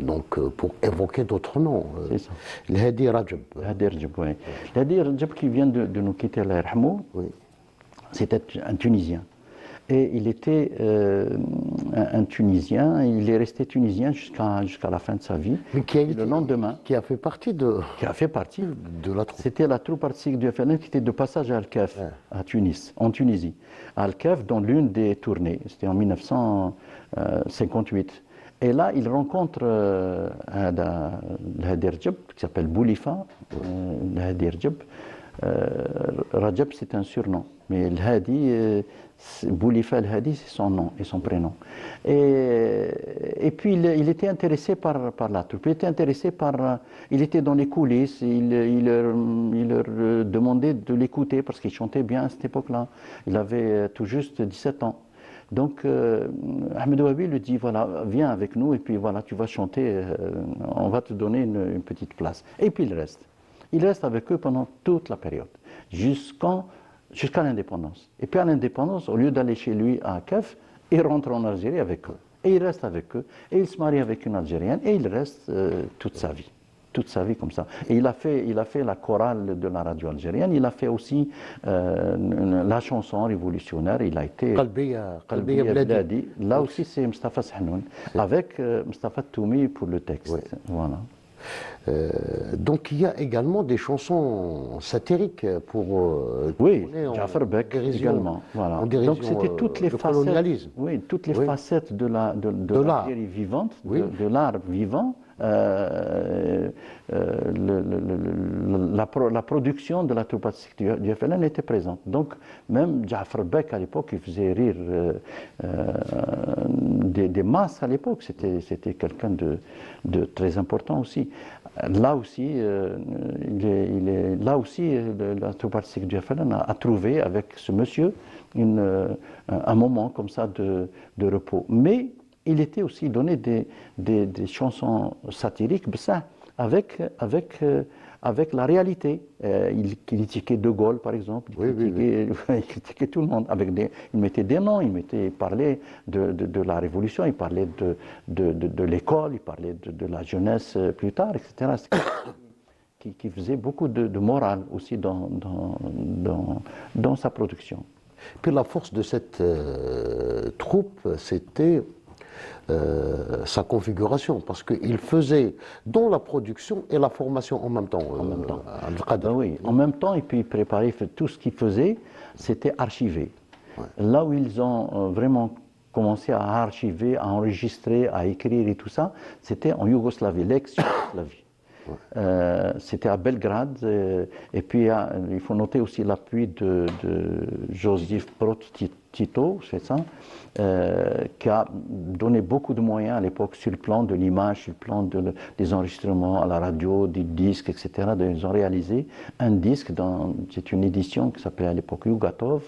donc pour évoquer d'autres noms, le Hadi Rajab. Hadi Rajab, oui. Le Hadi Rajab qui vient de nous quitter, Allah yarhamou, oui. C'était un Tunisien. Et il était un Tunisien, il est resté Tunisien jusqu'à la fin de sa vie. Mais le lendemain, qui a fait partie de la troupe. C'était la troupe artistique du FLN qui était de passage à Al-Kaf, à Tunis, en Tunisie. À Al-Kaf, dans l'une des tournées, c'était en 1958. Et là, il rencontre le Hadi Rajab, qui s'appelle Boulifa, le Hadi Rajab. Rajab, c'est un surnom, mais le Hadi, Boulifa el-Hadi, c'est son nom et son prénom. Et puis il était intéressé par la troupe, il était dans les coulisses, il leur demandait de l'écouter parce qu'il chantait bien à cette époque-là. Il avait tout juste 17 ans. Donc Ahmed Ouabi lui dit, voilà, viens avec nous et puis voilà, tu vas chanter, on va te donner une petite place. Et puis il reste. Il reste avec eux pendant toute la période, jusqu'à l'indépendance. Et puis à l'indépendance, au lieu d'aller chez lui à Kef, il rentre en Algérie avec eux. Et il reste avec eux. Et il se marie avec une Algérienne. Et il reste toute sa vie comme ça. Et il a fait la chorale de la radio algérienne. Il a fait aussi la chanson révolutionnaire. Il a été Qalbiya Bladi. Là aussi, c'est Mustafa Sahnoun, avec Mustafa Toumi pour le texte. Oui. Voilà. Donc il y a également des chansons satiriques pour Jafar Beck également. Voilà. Donc c'était toutes les facettes, toutes les facettes de l'Algérie vivante, de l'art vivant. La production de la troupe artistique du FLN était présente. Donc même Jafar Beck à l'époque, il faisait rire des masses à l'époque. C'était quelqu'un de très important aussi. Là aussi, là aussi, l'Institut artistique du FLN a trouvé avec ce monsieur un moment comme ça de repos. Mais il était aussi donné des chansons satiriques, ça, avec la réalité. Il critiquait De Gaulle, par exemple, il critiquait tout le monde. Il mettait des noms, il parlait de la Révolution, il parlait de l'école, il parlait de la jeunesse plus tard, etc. Qui faisait beaucoup de morale aussi dans sa production. Puis la force de cette troupe, c'était sa configuration, parce qu'il faisait dans la production et la formation en même temps. Oui, en même temps, et puis il préparait tout ce qu'il faisait, c'était archivé. Ouais. Là où ils ont vraiment commencé à archiver, à enregistrer, à écrire et tout ça, c'était en Yougoslavie, l'ex-Yougoslavie. C'était à Belgrade, et puis il faut noter aussi l'appui de Josip Broz Tito, c'est ça, qui a donné beaucoup de moyens à l'époque sur le plan de l'image, sur le plan des enregistrements à la radio, des disques, etc. Ils ont réalisé un disque, c'est une édition qui s'appelait à l'époque Yougatov,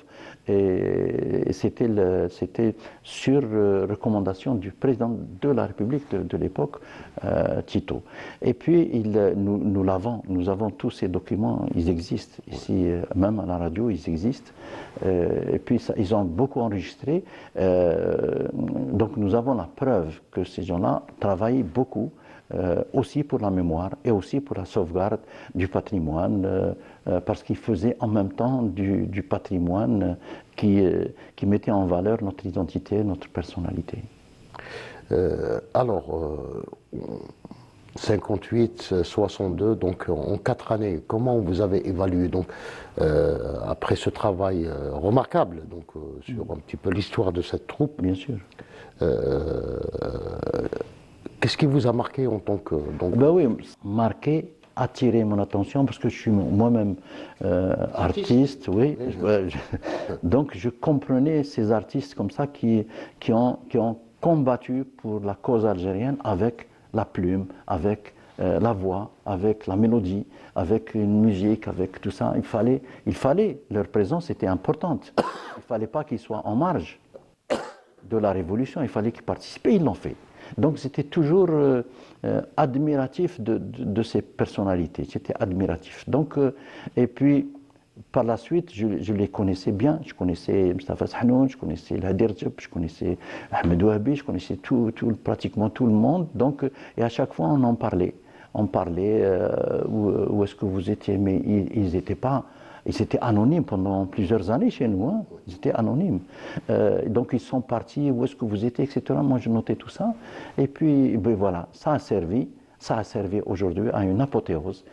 et c'était sur recommandation du président de la République de l'époque, Tito. Et puis nous avons tous ces documents, ils existent ici, même à la radio, ils existent. Et puis ils ont beaucoup enregistré. Donc nous avons la preuve que ces gens-là travaillent beaucoup, aussi pour la mémoire et aussi pour la sauvegarde du patrimoine, parce qu'ils faisaient en même temps du patrimoine qui mettait en valeur notre identité, notre personnalité. Alors, 58, 62, donc en 4 années, comment vous avez évalué donc, après ce travail remarquable donc, sur un petit peu l'histoire de cette troupe? Bien sûr. Qu'est-ce qui vous a marqué en tant que... Ben oui, marqué, attiré mon attention parce que je suis moi-même artiste, oui. Donc je comprenais ces artistes comme ça qui ont combattu pour la cause algérienne avec la plume, avec la voix, avec la mélodie, avec une musique, avec tout ça. Il fallait leur présence était importante. Il ne fallait pas qu'ils soient en marge de la révolution, il fallait qu'ils participent, et ils l'ont fait. Donc c'était toujours admiratif de ces personnalités, c'était admiratif. Donc, et puis, par la suite, je les connaissais bien. Je connaissais Mustafa Sahnoun, je connaissais Lahdi Rjab, je connaissais Ahmed Ouabi, je connaissais pratiquement tout le monde. Donc, et à chaque fois, on en parlait. On parlait où est-ce que vous étiez, mais ils n'étaient pas. Ils étaient anonymes pendant plusieurs années chez nous. Hein. Ils étaient anonymes. Donc, ils sont partis, où est-ce que vous étiez, etc. Moi, je notais tout ça. Et puis, ben, voilà, ça a servi. Ça a servi aujourd'hui à une apothéose.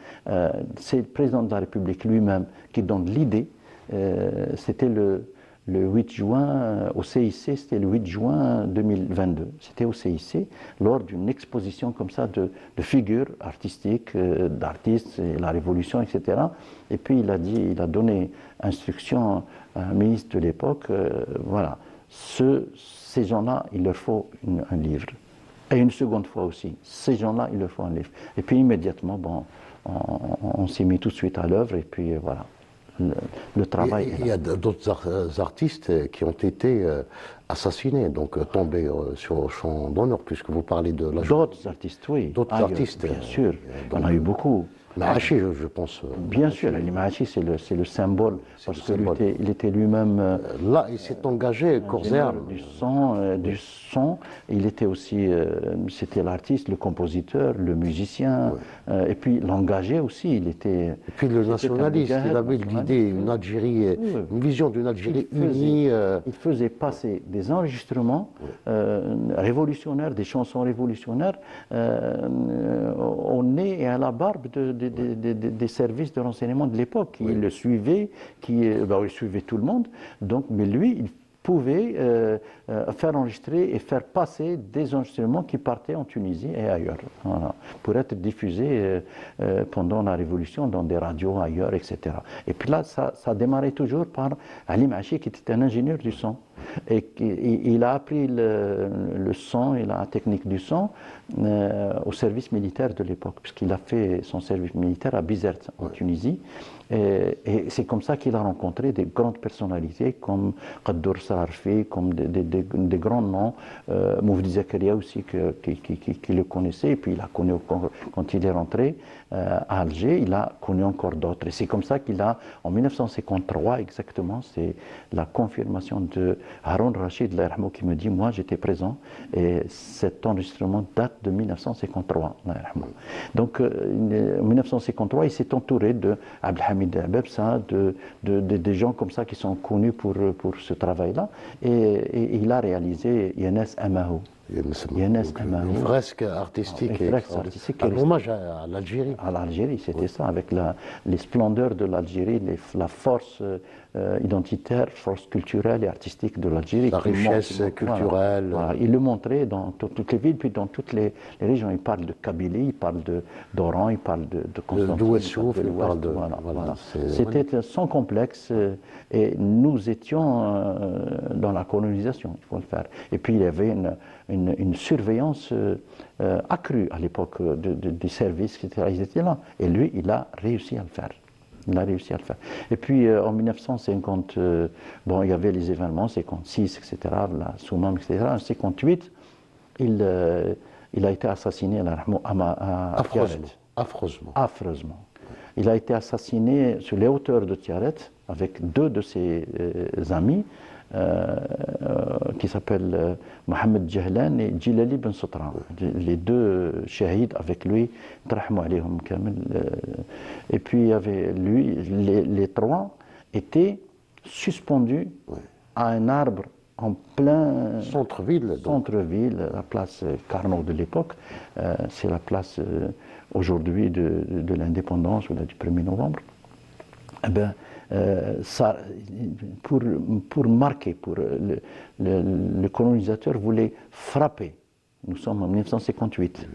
C'est le président de la République lui-même qui donne l'idée. C'était le 8 juin au CIC, c'était le 8 juin 2022. C'était au CIC, lors d'une exposition comme ça de figures artistiques, d'artistes, et la Révolution, etc. Et puis il a donné instruction à un ministre de l'époque, voilà, ces gens-là, il leur faut un livre. Et une seconde fois aussi, ces gens-là, il leur faut un livre. Et puis immédiatement, bon, on s'est mis tout de suite à l'œuvre et puis voilà, le travail. Il y a d'autres artistes qui ont été assassinés, donc tombés sur le champ d'honneur, puisque vous parlez de la... D'autres artistes, oui. D'autres artistes. Bien sûr, il y en a eu beaucoup. Maachi, je pense. Bien sûr, Ali Maachi, c'est le symbole, parce qu'il était lui-même... là, il s'est engagé corps et âme. Du son, il était aussi... c'était l'artiste, le compositeur, le musicien, et puis l'engagé aussi, il était... Et puis le nationaliste, il avait l'idée, une Algérie, une vision d'une Algérie unie. Il faisait passer des enregistrements révolutionnaires, des chansons révolutionnaires, au nez et à la barbe des services de renseignement de l'époque. Il le suivait, il suivait tout le monde. Donc, mais lui, il pouvait faire enregistrer et faire passer des enregistrements qui partaient en Tunisie et ailleurs, voilà, pour être diffusés pendant la Révolution dans des radios ailleurs, etc. Et puis là, ça démarrait toujours par Ali Maachi, qui était un ingénieur du son. il a appris le son et la technique du son au service militaire de l'époque, puisqu'il a fait son service militaire à Bizerte, en Tunisie. Et c'est comme ça qu'il a rencontré des grandes personnalités comme Qaddour Sararfi, comme des grands noms, Moufdi Zakaria aussi, qui le connaissait, et puis il a connu quand il est rentré à Alger, il a connu encore d'autres. Et c'est comme ça qu'il a, en 1953 exactement, c'est la confirmation de Haroun Rachid Lahirahmou qui me dit, moi j'étais présent, et cet enregistrement date de 1953. Donc en 1953, il s'est entouré de Abdelhamid Abebsa, des gens comme ça qui sont connus pour ce travail-là, et il a réalisé Yanes Amahou. Une fresque artistique, un hommage à l'Algérie. À l'Algérie, c'était ça, avec les splendeurs de l'Algérie, la force identitaire, force culturelle et artistique de l'Algérie. La richesse culturelle. Voilà. Il le montrait dans toutes les villes, puis dans toutes les régions. Il parle de Kabylie, il parle d'Oran, il parle de Constantine. D'Ouest-Souf, il parle de... Voilà. C'était sans complexe, et nous étions dans la colonisation, il faut le faire. Et puis il y avait une surveillance accrue à l'époque des services, etc. Ils étaient là. Et lui, il a réussi à le faire. Et puis en 1950, bon, il y avait les événements, 56, etc., la Soumam, etc. En 58, il a été assassiné à Affreusement. Il a été assassiné sur les hauteurs de Tiaret avec deux de ses amis, qui s'appellent Mohamed Jahlan et Djilali Ben Sotran. Les deux shahids avec lui, et puis il y avait lui, les trois étaient suspendus à un arbre en plein centre-ville, la place Carnot de l'époque. C'est la place aujourd'hui de l'indépendance ou du 1er novembre. Eh bien, ça, pour marquer, le colonisateur voulait frapper. Nous sommes en 1958.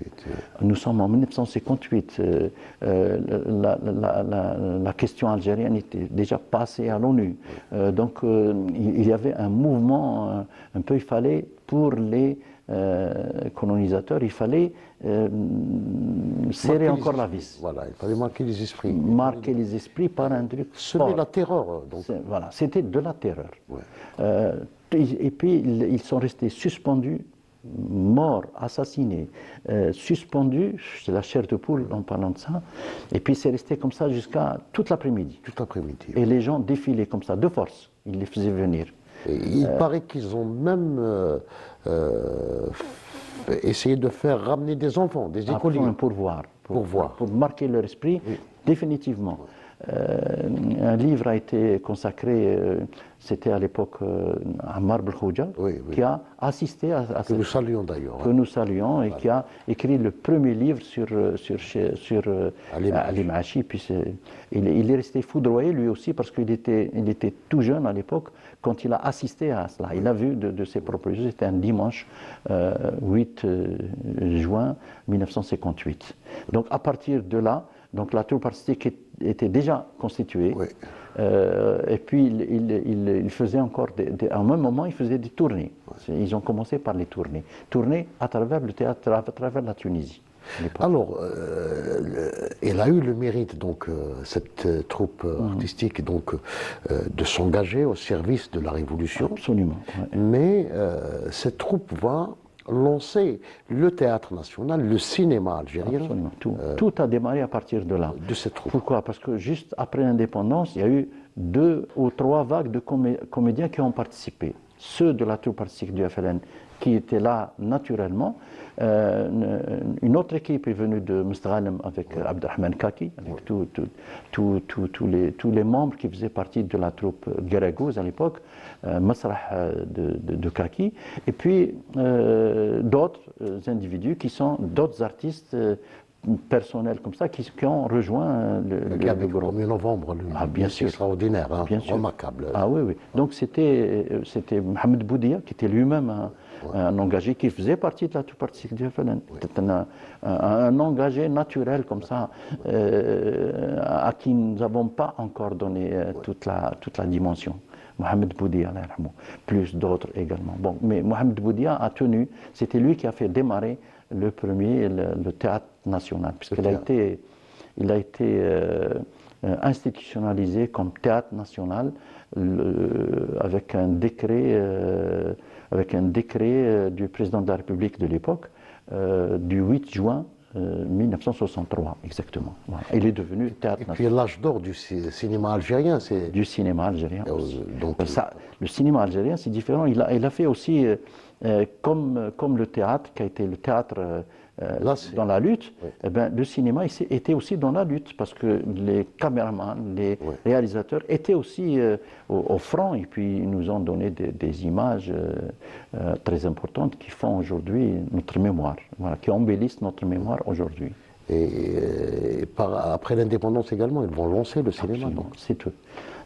La question algérienne était déjà passée à l'ONU. Donc il y avait un mouvement un peu, il fallait, pour les colonisateurs, il fallait serrer encore la vis. Voilà, il fallait marquer les esprits. Marquer les esprits par un truc. Semer la terreur. Donc. Voilà, c'était de la terreur. Et puis ils sont restés suspendus, morts, assassinés, suspendus, c'est la chair de poule en parlant de ça, et puis c'est resté comme ça jusqu'à toute l'après-midi. Et les gens défilaient comme ça, de force, ils les faisaient venir. Et il paraît qu'ils ont même essayé de faire ramener des enfants, des écoliers. Pour marquer leur esprit, définitivement. Un livre a été consacré, c'était à l'époque Ammar Belkhouja, qui a assisté à que nous saluons d'ailleurs. Que nous saluons, et qui a écrit le premier livre sur Ali Maachi. Puis il est resté foudroyé lui aussi, parce qu'il était tout jeune à l'époque quand il a assisté à cela. Il a vu de ses propres yeux, c'était un dimanche 8 juin 1958. Donc à partir de là, donc la troupe artistique était déjà constituée, et puis il faisait encore, à un même moment, il faisait des tournées. Ils ont commencé par les tournées à travers le théâtre, à travers la Tunisie. Alors, elle a eu le mérite, donc, cette troupe artistique, donc, de s'engager au service de la Révolution. Absolument. Mais cette troupe va lancer le théâtre national, le cinéma algérien. Absolument. Tout a démarré à partir de là. De cette troupe. Pourquoi? Parce que juste après l'indépendance, il y a eu 2 ou 3 vagues de comédiens qui ont participé. Ceux de la troupe artistique du FLN qui étaient là naturellement. Une autre équipe est venue de Mustaghalem avec Abdelrahman Kaki, avec tous les membres qui faisaient partie de la troupe Guérégouz à l'époque, Masrah de Kaki, et puis d'autres individus qui sont d'autres artistes personnels comme ça qui ont rejoint le groupe. Le 1er novembre, lui, Bien sûr. extraordinaire, hein, Bien sûr. remarquable. Ah oui, oui. Donc c'était Mohamed Boudia qui était lui-même un engagé qui faisait partie de la tout-partie du FLN. C'était un engagé naturel comme ça, à qui nous n'avons pas encore donné toute la dimension. Mohamed Boudia, Allah yarhamou, plus d'autres également. Bon, mais Mohamed Boudia a tenu, c'était lui qui a fait démarrer le premier, le théâtre national, puisqu'il a été institutionnalisé comme théâtre national avec un décret du président de la République de l'époque, du 8 juin 1963, exactement. Voilà. Il est devenu théâtre national. Et puis l'âge d'or du cinéma algérien, c'est... Du cinéma algérien aussi. Donc, le cinéma algérien, c'est différent. Il a fait aussi, comme le théâtre, qui a été le théâtre dans la lutte, eh ben, le cinéma était aussi dans la lutte, parce que les caméramans, les réalisateurs étaient aussi au front, et puis ils nous ont donné des images très importantes qui font aujourd'hui notre mémoire, voilà, qui embellissent notre mémoire aujourd'hui. Et après l'indépendance également, ils vont lancer le cinéma.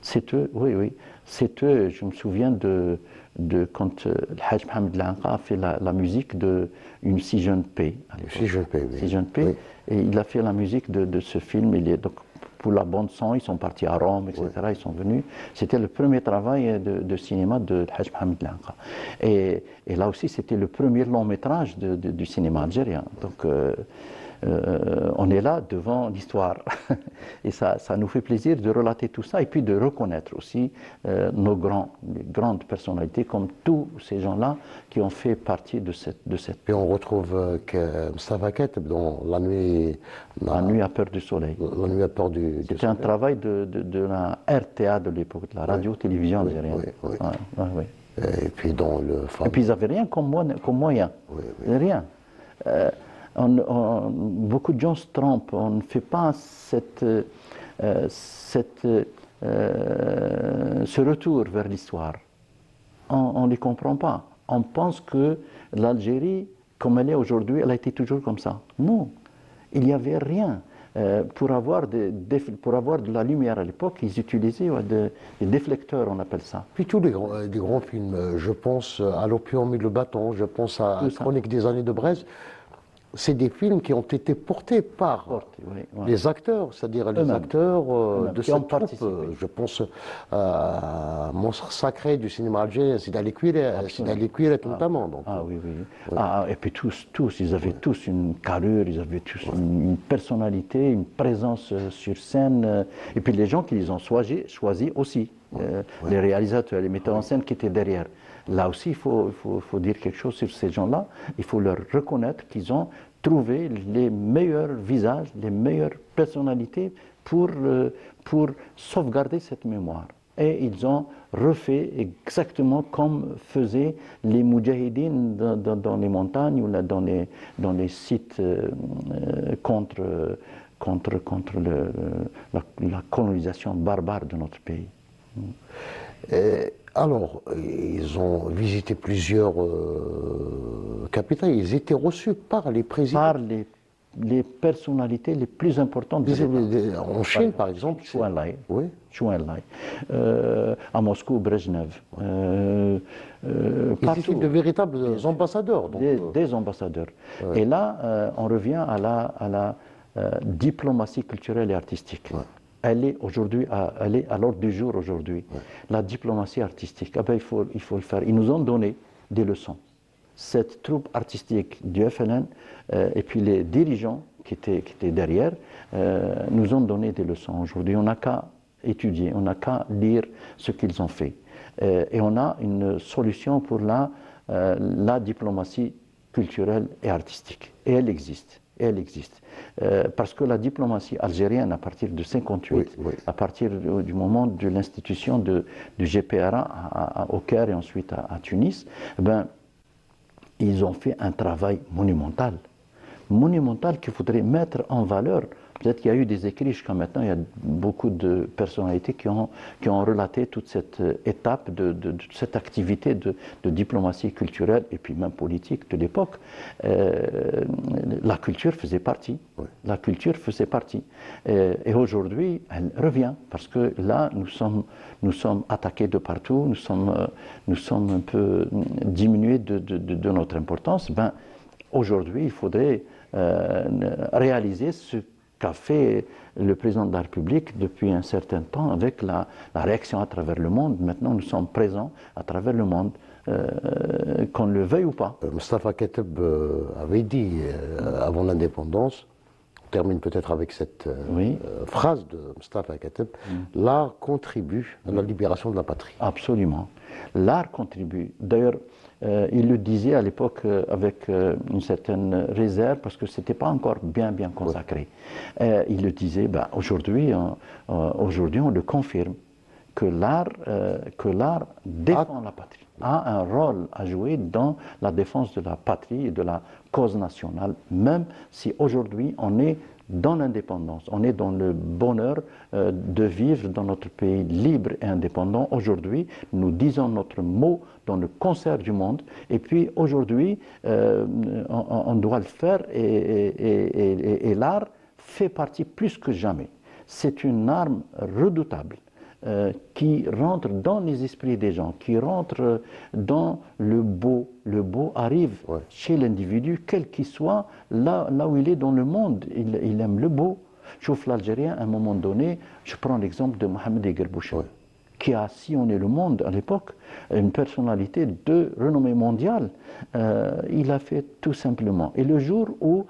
C'est eux, oui. C'est eux, je me souviens de quand le Hajj Mohamed Lanqa a fait la musique de Une si jeune paix. Si jeune paix, oui. Si jeune paix. Oui. Et il a fait la musique de ce film. Donc, pour la bande son, ils sont partis à Rome, etc. Oui. Ils sont venus. C'était le premier travail de cinéma de Hajj Mohamed Lanqa. Et là aussi, c'était le premier long métrage du cinéma algérien. Donc, on est là devant l'histoire. Et ça nous fait plaisir de relater tout ça et puis de reconnaître aussi nos grandes personnalités, comme tous ces gens-là qui ont fait partie de cette... Et on retrouve Moustapha Kett dans La nuit à peur du soleil. La nuit à peur du soleil. C'était un travail de la RTA de l'époque, de la radio-télévision algérienne. Oui. Et puis dans le... Et puis ils n'avaient rien comme moyen. Rien. Beaucoup de gens se trompent, on ne fait pas ce retour vers l'histoire. On ne les comprend pas. On pense que l'Algérie, comme elle est aujourd'hui, elle a été toujours comme ça. Non, il n'y avait rien. Pour avoir de la lumière à l'époque, ils utilisaient des déflecteurs, on appelle ça. Puis tous les grands films, je pense à L'Opium et le bâton, je pense à Chronique des années de Brest. C'est des films qui ont été portés par les acteurs, c'est-à-dire les acteurs de cette troupe. Je pense à Monstre sacré du cinéma algérien, Sidi Ali Kouiret notamment. Donc, oui. Et puis tous, ils avaient tous une carrure, ils avaient tous une personnalité, une présence sur scène. Et puis les gens qui les ont choisis aussi, les réalisateurs, les metteurs en scène qui étaient derrière. Là aussi, il faut dire quelque chose sur ces gens-là. Il faut leur reconnaître qu'ils ont trouvé les meilleurs visages, les meilleures personnalités pour sauvegarder cette mémoire. Et ils ont refait exactement comme faisaient les moudjahidines dans les montagnes ou dans les sites contre la colonisation barbare de notre pays. Alors, ils ont visité plusieurs capitales. Ils étaient reçus par les présidents. Par les personnalités les plus importantes. En Chine, par exemple. Chou Enlai. Oui. Chou Enlai. À Moscou, Brejnev. Ils étaient de véritables ambassadeurs. Donc, des ambassadeurs. Ouais. Et là, on revient à la diplomatie culturelle et artistique. Ouais. Elle est à l'ordre du jour aujourd'hui. Ouais. La diplomatie artistique, il faut le faire. Ils nous ont donné des leçons. Cette troupe artistique du FLN et puis les dirigeants qui étaient derrière nous ont donné des leçons. Aujourd'hui, on n'a qu'à étudier, on n'a qu'à lire ce qu'ils ont fait. Et on a une solution pour la diplomatie culturelle et artistique. Et elle existe. Parce que la diplomatie algérienne, à partir de 1958, à partir du moment de l'institution du GPRA au Caire et ensuite à Tunis, ils ont fait un travail monumental qu'il faudrait mettre en valeur Peut-être qu'il y a eu des écrits jusqu'à maintenant, il y a beaucoup de personnalités qui ont relaté toute cette étape de cette activité de diplomatie culturelle et puis même politique de l'époque. La culture faisait partie. Oui. La culture faisait partie. Et aujourd'hui, elle revient parce que là, nous sommes attaqués de partout, nous sommes un peu diminués de notre importance. Ben, aujourd'hui, il faudrait réaliser ce qu'a fait le président de la République depuis un certain temps avec la réaction à travers le monde. Maintenant, nous sommes présents à travers le monde, qu'on le veuille ou pas. Mustafa Kateb avait dit avant l'indépendance, on termine peut-être avec cette phrase de Mustafa Kateb, l'art contribue à la libération de la patrie. Absolument. L'art contribue. D'ailleurs, il le disait à l'époque avec une certaine réserve parce que ce n'était pas encore bien consacré. Il le disait, ben, aujourd'hui on le confirme, que l'art défend la patrie, a un rôle à jouer dans la défense de la patrie et de la cause nationale, même si aujourd'hui on est dans l'indépendance, on est dans le bonheur de vivre dans notre pays libre et indépendant. Aujourd'hui, nous disons notre mot dans le concert du monde, et puis aujourd'hui, on doit le faire, et l'art fait partie plus que jamais. C'est une arme redoutable qui rentre dans les esprits des gens, qui rentre dans le beau. Le beau arrive chez l'individu, quel qu'il soit, là où il est dans le monde. Il aime le beau. Je trouve l'Algérien, à un moment donné, je prends l'exemple de Mohamed Eguerbouchen, qui a sillonné le monde à l'époque, une personnalité de renommée mondiale. Il a fait tout simplement. Et le jour où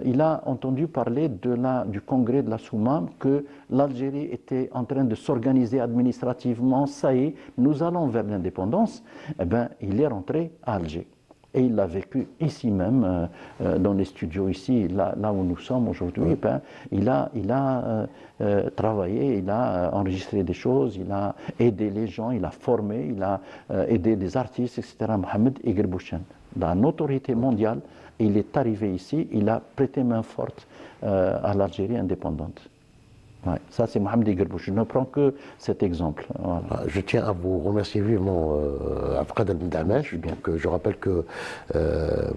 il a entendu parler du congrès de la Soumam, que l'Algérie était en train de s'organiser administrativement, ça y est, nous allons vers l'indépendance, eh ben, il est rentré à Alger. Et il l'a vécu ici même, dans les studios ici, là où nous sommes aujourd'hui. Ben, il a travaillé, il a enregistré des choses, il a aidé les gens, il a formé, il a aidé des artistes, etc. Mohamed Eguerbouchen, la notoriété mondiale, il est arrivé ici, il a prêté main forte à l'Algérie indépendante. Ouais, ça, c'est Mohamed Eguerbouchen. Je ne prends que cet exemple. Voilà. Je tiens à vous remercier vivement, Afqad El-Mdamesh. Donc, je rappelle que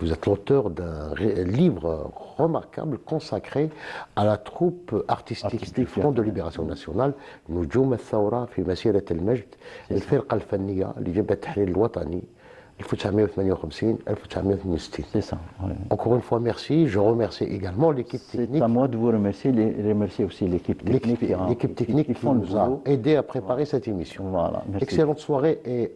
vous êtes l'auteur d'un livre remarquable consacré à la troupe artistique du Front de Libération Nationale, Noujoum al-Thawra fi Masirat al-Majd, al-Firqa al-Fanniya, li jabat at-Tahrir al-Watani, 1958-1962. C'est ça. Ouais. Encore une fois, merci. Je remercie également l'équipe technique. C'est à moi de vous remercier, remercier aussi l'équipe technique. L'équipe technique qui nous a aidé à préparer cette émission. Voilà, merci. Excellente soirée et